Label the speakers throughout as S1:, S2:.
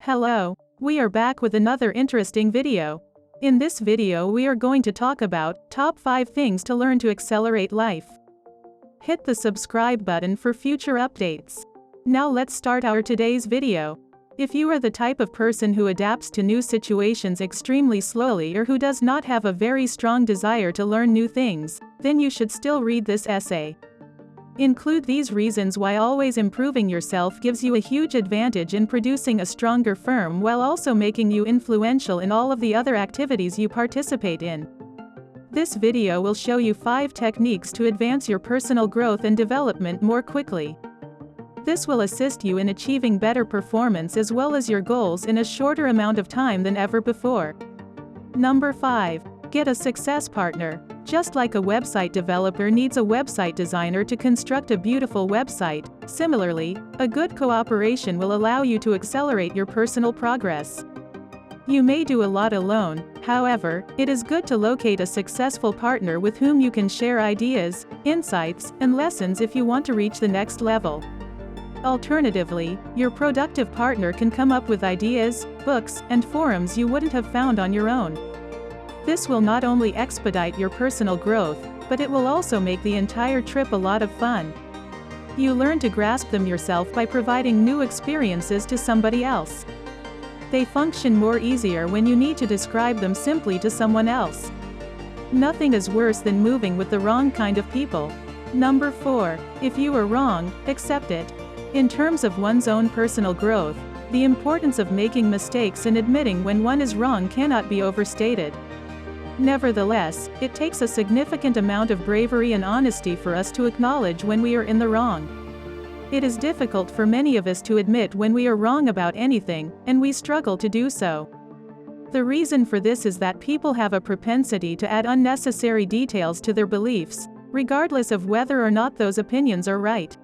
S1: Hello, we are back with another interesting video. In this video we are going to talk about top 5 things to learn to accelerate life. Hit the subscribe button for future updates. Now let's start our today's video. If you are the type of person who adapts to new situations extremely slowly or who does not have a very strong desire to learn new things, then you should still read this essay. Include these reasons why always improving yourself gives you a huge advantage in producing a stronger firm while also making you influential in all of the other activities you participate in. This video will show you 5 techniques to advance your personal growth and development more quickly. This will assist you in achieving better performance as well as your goals in a shorter amount of time than ever before. Number 5. Get a success partner. Just like a website developer needs a website designer to construct a beautiful website, similarly, a good cooperation will allow you to accelerate your personal progress. You may do a lot alone, however, it is good to locate a successful partner with whom you can share ideas, insights, and lessons if you want to reach the next level. Alternatively, your productive partner can come up with ideas, books, and forums you wouldn't have found on your own. This will not only expedite your personal growth, but it will also make the entire trip a lot of fun. You learn to grasp them yourself by providing new experiences to somebody else. They function more easier when you need to describe them simply to someone else. Nothing is worse than moving with the wrong kind of people. Number 4. If you are wrong, accept it. In terms of one's own personal growth, the importance of making mistakes and admitting when one is wrong cannot be overstated. Nevertheless, it takes a significant amount of bravery and honesty for us to acknowledge when we are in the wrong. It is difficult for many of us to admit when we are wrong about anything, and we struggle to do so. The reason for this is that people have a propensity to add unnecessary details to their beliefs, regardless of whether or not those opinions are right.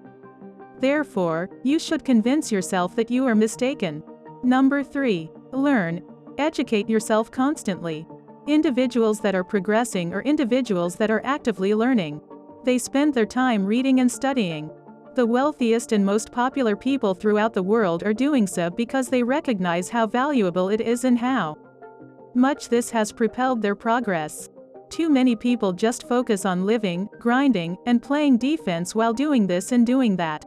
S1: Therefore, you should convince yourself that you are mistaken. Number 3. Learn. Educate yourself constantly. Individuals that are progressing are individuals that are actively learning. They spend their time reading and studying. The wealthiest and most popular people throughout the world are doing so because they recognize how valuable it is and how much this has propelled their progress. Too many people just focus on living, grinding, and playing defense while doing this and doing that.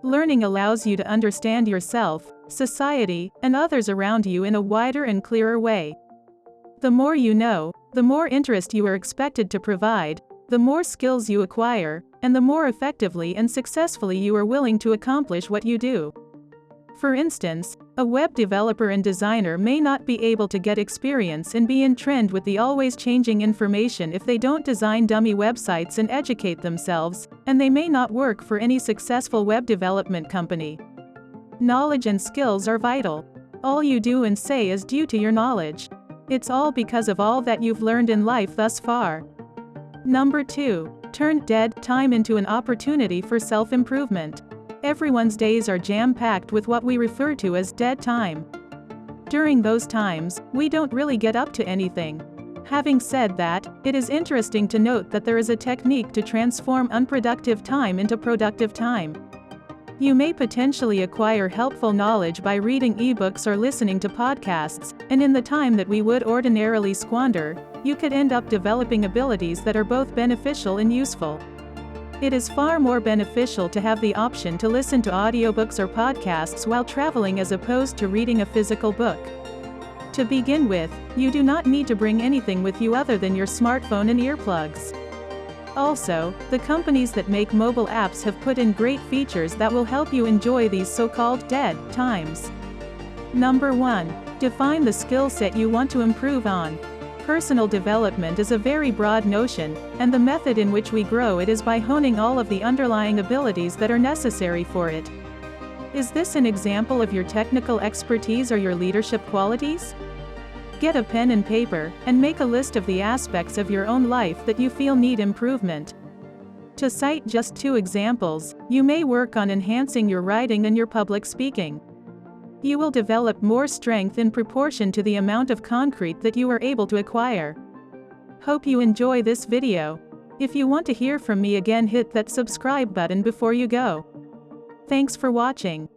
S1: Learning allows you to understand yourself, society, and others around you in a wider and clearer way. The more you know, the more interest you are expected to provide, the more skills you acquire, and the more effectively and successfully you are willing to accomplish what you do. For instance, a web developer and designer may not be able to get experience and be in trend with the always changing information if they don't design dummy websites and educate themselves, and they may not work for any successful web development company. Knowledge and skills are vital. All you do and say is due to your knowledge. It's all because of all that you've learned in life thus far. Number 2. Turn dead time into an opportunity for self-improvement. Everyone's days are jam-packed with what we refer to as dead time. During those times, we don't really get up to anything. Having said that, it is interesting to note that there is a technique to transform unproductive time into productive time. You may potentially acquire helpful knowledge by reading ebooks or listening to podcasts, and in the time that we would ordinarily squander, you could end up developing abilities that are both beneficial and useful. It is far more beneficial to have the option to listen to audiobooks or podcasts while traveling as opposed to reading a physical book. To begin with, you do not need to bring anything with you other than your smartphone and earplugs. Also, the companies that make mobile apps have put in great features that will help you enjoy these so-called dead times. Number 1. Define the skill set you want to improve on. Personal development is a very broad notion, and the method in which we grow it is by honing all of the underlying abilities that are necessary for it. Is this an example of your technical expertise or your leadership qualities? Get a pen and paper, and make a list of the aspects of your own life that you feel need improvement. To cite just 2 examples, you may work on enhancing your writing and your public speaking. You will develop more strength in proportion to the amount of concrete that you are able to acquire. Hope you enjoy this video. If you want to hear from me again, hit that subscribe button before you go. Thanks for watching.